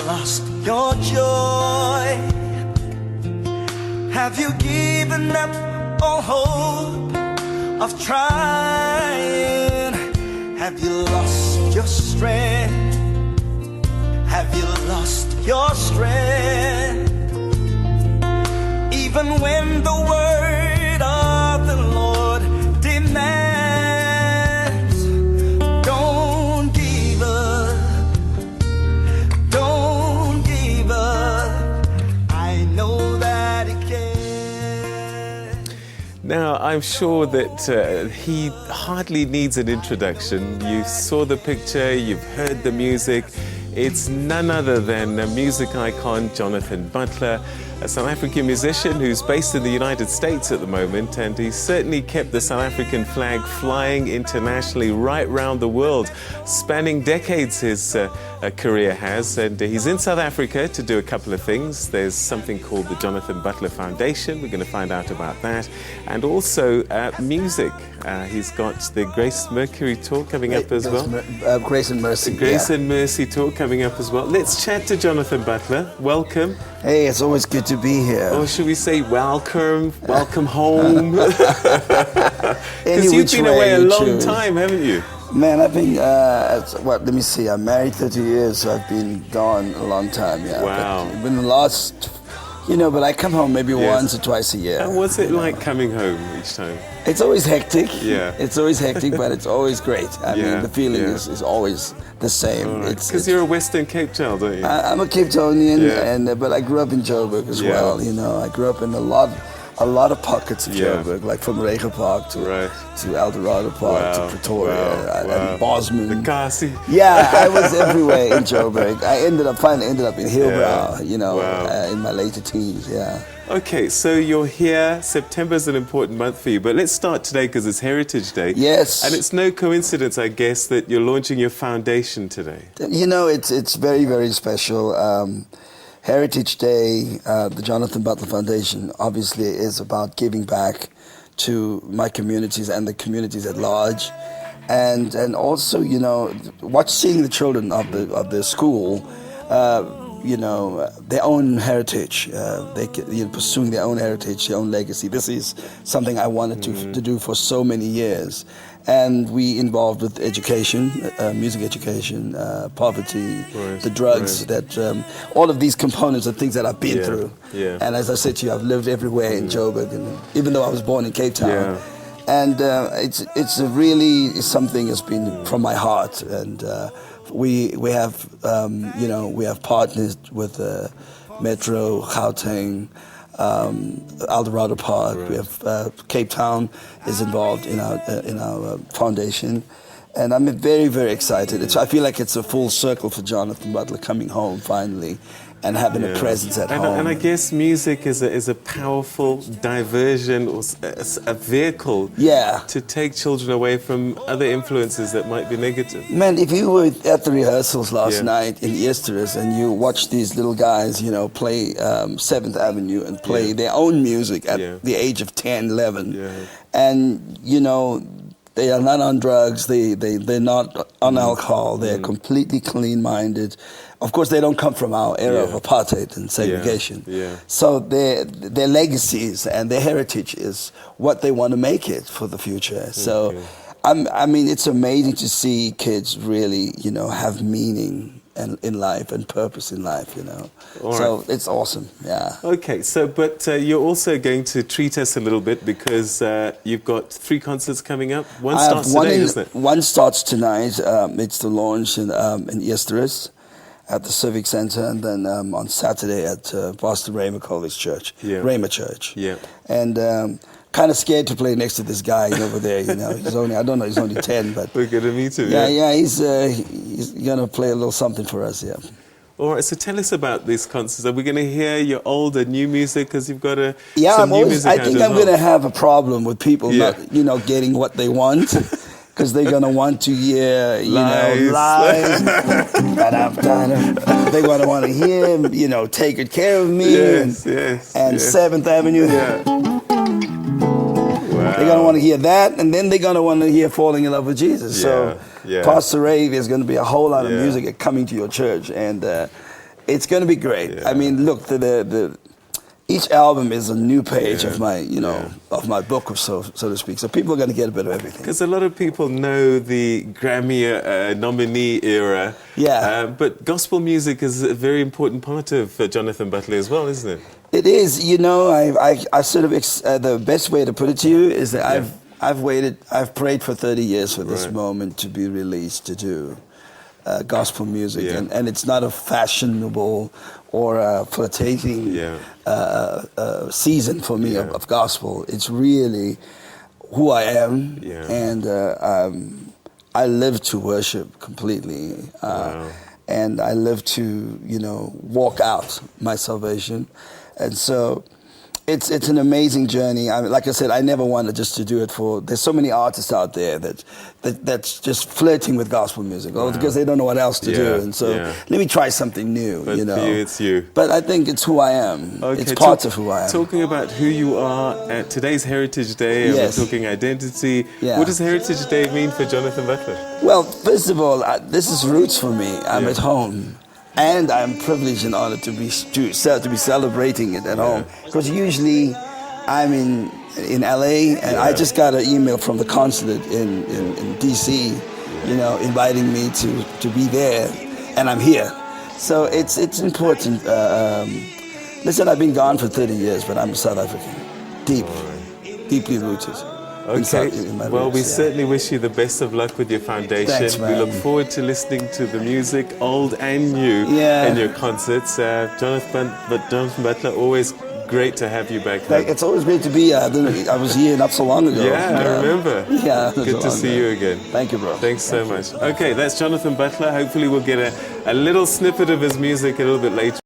lost your joy? Have you given up all hope of trying? Have you lost your strength? Have you lost your strength? Even when the word of the Lord demands, don't give up, don't give up. I know that He can. Now, I'm sure that he hardly needs an introduction. You saw the picture, you've heard the music. It's none other than music icon Jonathan Butler, a South African musician who's based in the United States at the moment, and he's certainly kept the South African flag flying internationally right round the world, spanning decades his career has. And he's in South Africa to do a couple of things. There's something called the Jonathan Butler Foundation. We're going to find out about that. And also music. He's got the Grace Mercury tour coming up as well. Grace and Mercy. The Grace and Mercy tour coming up as well. Let's chat to Jonathan Butler. Welcome. Hey, it's always good to be here. Or should we say welcome home? Because you've been away a long time, haven't you? Man, I've been, let me see, I'm married 30 years, so I've been gone a long time, yeah. Wow. But been lost, but I come home maybe once or twice a year. And what's it like coming home each time? It's always hectic. Yeah. It's always hectic, but it's always great. I mean, the feeling is always the same. Because you're a Western Cape child, aren't you? I'm a Cape Townian, but I grew up in Joburg as well. I grew up in a lot of pockets of Joburg, like from Regen Park to El Dorado Park to Pretoria and Bosman. The Kasi. Yeah, I was everywhere in Joburg. I finally ended up in Hillbrow, in my later teens, Okay, so you're here. September's an important month for you, but let's start today because it's Heritage Day. Yes. And it's no coincidence, I guess, that you're launching your foundation today. It's very, very special. Heritage Day, the Jonathan Butler Foundation, obviously is about giving back to my communities and the communities at large, and also seeing the children of the school, their own heritage, pursuing their own heritage, their own legacy. This is something I wanted to do for so many years. And we involved with education, music education, poverty, the drugs, that all of these components are things that I've been through. Yeah. And as I said to you, I've lived everywhere in Joburg, and even though I was born in Cape Town. Yeah. And it's really something that's been from my heart. And we have partners with Metro, Gauteng, El Dorado Park. We have Cape Town is involved in our foundation, and I'm very, very excited. I feel like it's a full circle for Jonathan Butler coming home finally, and having a presence at home. And I guess music is a powerful diversion, or a vehicle to take children away from other influences that might be negative. Man, if you were at the rehearsals last night in Easter's and you watched these little guys, play 7th Avenue and play their own music at the age of 10, 11, and, they are not on drugs, they're not on alcohol, they're completely clean-minded. Of course, they don't come from our era of apartheid and segregation. So their legacies and their heritage is what they want to make it for the future. So, it's amazing to see kids really, have meaning in life and purpose in life, So it's awesome, Okay, but you're also going to treat us a little bit because you've got 3 concerts coming up. One starts today, isn't it? One starts tonight. It's the launch in Easter's at the Civic Center, and then on Saturday at Pastor Raymer College Church, Raymer Church. And kind of scared to play next to this guy over there. He's only 10, but we're gonna meet him. He's gonna play a little something for us. All right, so tell us about these concerts. Are we going to hear your old and new music? Because you've got some new music. I think I'm going to have a problem with people not, getting what they want. Because they're going to want to hear, lies. They're going to want to hear, Take Good Care of Me and 7th Avenue. They're going to want to hear that, and then they're going to want to hear Falling in Love with Jesus. So Pastor Ray, there's going to be a whole lot of music coming to your church, and It's going to be great. Yeah. I mean, look, each album is a new page of my, of my book, so to speak. So people are going to get a bit of everything. Because a lot of people know the Grammy nominee era. Yeah. But gospel music is a very important part of Jonathan Butler as well, isn't it? It is. I sort of the best way to put it to you is that I've prayed for 30 years for this moment to be released, to do gospel music, and it's not a fashionable or a flirtating season for me of gospel. It's really who I am, and I live to worship completely, and I live to walk out my salvation, and so. It's an amazing journey. I mean, like I said, I never wanted just to do it for. There's so many artists out there that's just flirting with gospel music, because they don't know what else to do. And so let me try something new. But for you, it's you. But I think it's who I am. Okay, it's part of who I am. Talking about who you are at today's Heritage Day, and we're talking identity. Yeah. What does Heritage Day mean for Jonathan Butler? Well, first of all, this is roots for me. I'm at home. And I'm privileged and honored to be celebrating it at home, because usually I'm in LA, and I just got an email from the consulate in DC, inviting me to be there, and I'm here. So it's important. Listen, I've been gone for 30 years, but I'm South African, deeply rooted. Okay, well, we certainly wish you the best of luck with your foundation. Thanks, man. We look forward to listening to the music, old and new, in your concerts. Jonathan Butler, always great to have you back home. It's always great to be here. I was here not so long ago. Yeah, I remember. Yeah, good to see you again. Thank you, bro. Thanks so much. Okay, that's Jonathan Butler. Hopefully we'll get a little snippet of his music a little bit later.